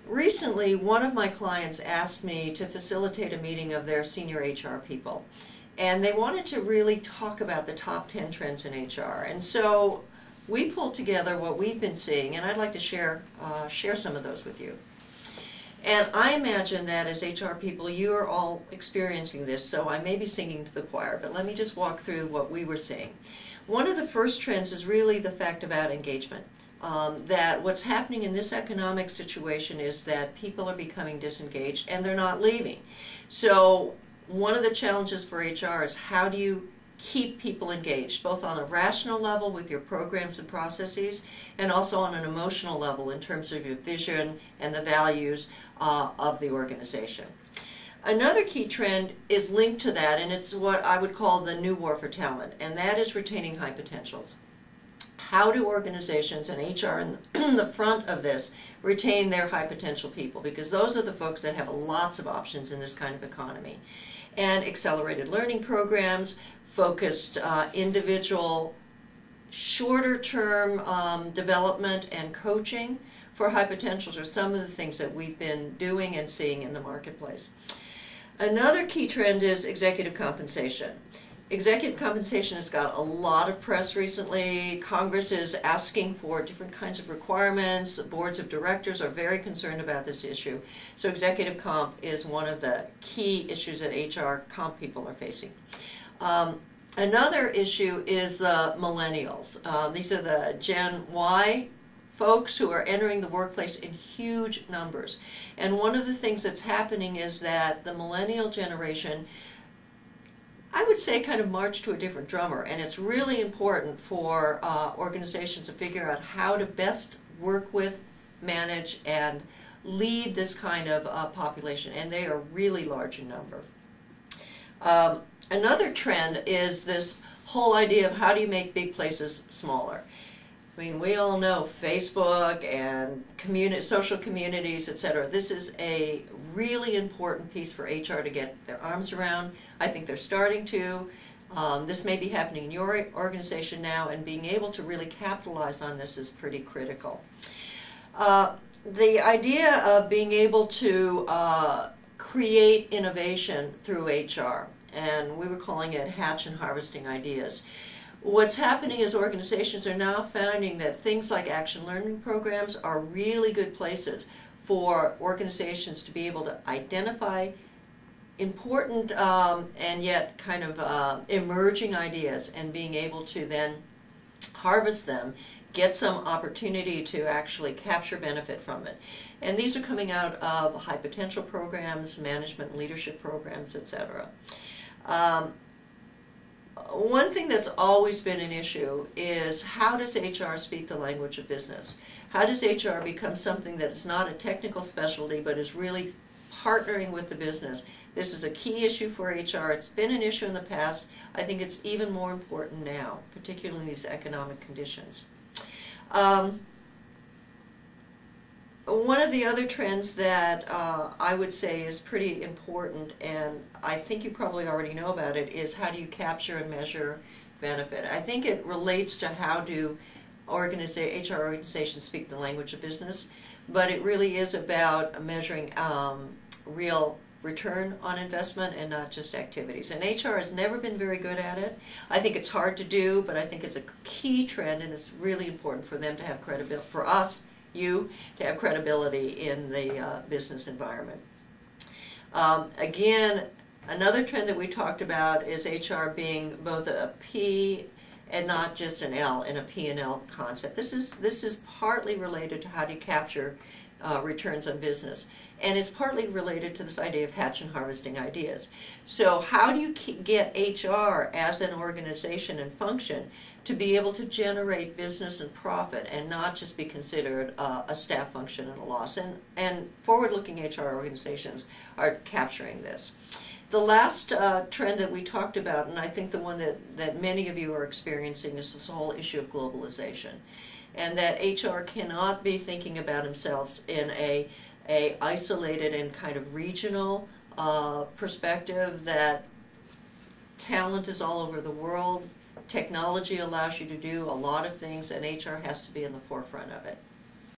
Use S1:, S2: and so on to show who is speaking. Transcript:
S1: Recently, one of my clients asked me to facilitate a meeting of their senior HR people. And they wanted to really talk about the top 10 trends in HR. And so we pulled together what we've been seeing, and I'd like to share some of those with you. And I imagine that as HR people, you are all experiencing this, so I may be singing to the choir, but let me just walk through what we were seeing. One of the first trends is really the fact about engagement. That what's happening in this economic situation is that people are becoming disengaged and they're not leaving. So one of the challenges for HR is how do you keep people engaged, both on a rational level with your programs and processes, and also on an emotional level in terms of your vision and the values of the organization. Another key trend is linked to that, and it's what I would call the new war for talent, and that is retaining high potentials. How do organizations and HR in the front of this retain their high potential people? Because those are the folks that have lots of options in this kind of economy. And accelerated learning programs, focused individual shorter term development and coaching for high potentials are some of the things that we've been doing and seeing in the marketplace. Another key trend is executive compensation. Executive compensation has got a lot of press recently. Congress is asking for different kinds of requirements. The boards of directors are very concerned about this issue. So executive comp is one of the key issues that HR comp people are facing. Another issue is the millennials. These are the Gen Y folks who are entering the workplace in huge numbers. And one of the things that's happening is that the millennial generation, I would say, kind of march to a different drummer, and it's really important for organizations to figure out how to best work with, manage, and lead this kind of population, and they are really large in number. Another trend is this whole idea of how do you make big places smaller. I mean, we all know Facebook and social communities, etc. This is a really important piece for HR to get their arms around. I think they're starting to. This may be happening in your organization now, and being able to really capitalize on this is pretty critical. The idea of being able to create innovation through HR, and we were calling it hatch and harvesting ideas. What's happening is organizations are now finding that things like action learning programs are really good places for organizations to be able to identify important and yet kind of emerging ideas, and being able to then harvest them, get some opportunity to actually capture benefit from it. And these are coming out of high potential programs, management and leadership programs, etc. One thing that's always been an issue is how does HR speak the language of business? How does HR become something that is not a technical specialty but is really partnering with the business? This is a key issue for HR. It's been an issue in the past. I think it's even more important now, particularly in these economic conditions. One of the other trends that I would say is pretty important, and I think you probably already know about it, is how do you capture and measure benefit. I think it relates to how do HR organizations speak the language of business, but it really is about measuring real return on investment and not just activities. And HR has never been very good at it. I think it's hard to do, but I think it's a key trend, and it's really important for them to have credibility, for us, you, to have credibility in the business environment. Again, another trend that we talked about is HR being both a P and not just an L in a P&L concept. This is partly related to how do you capture returns on business. And it's partly related to this idea of hatch and harvesting ideas. So how do you get HR as an organization and function to be able to generate business and profit and not just be considered a staff function and a loss? And forward-looking HR organizations are capturing this. The last trend that we talked about, and I think the one that many of you are experiencing, is this whole issue of globalization. And that HR cannot be thinking about themselves in a isolated and kind of regional perspective, that talent is all over the world, technology allows you to do a lot of things, and HR has to be in the forefront of it.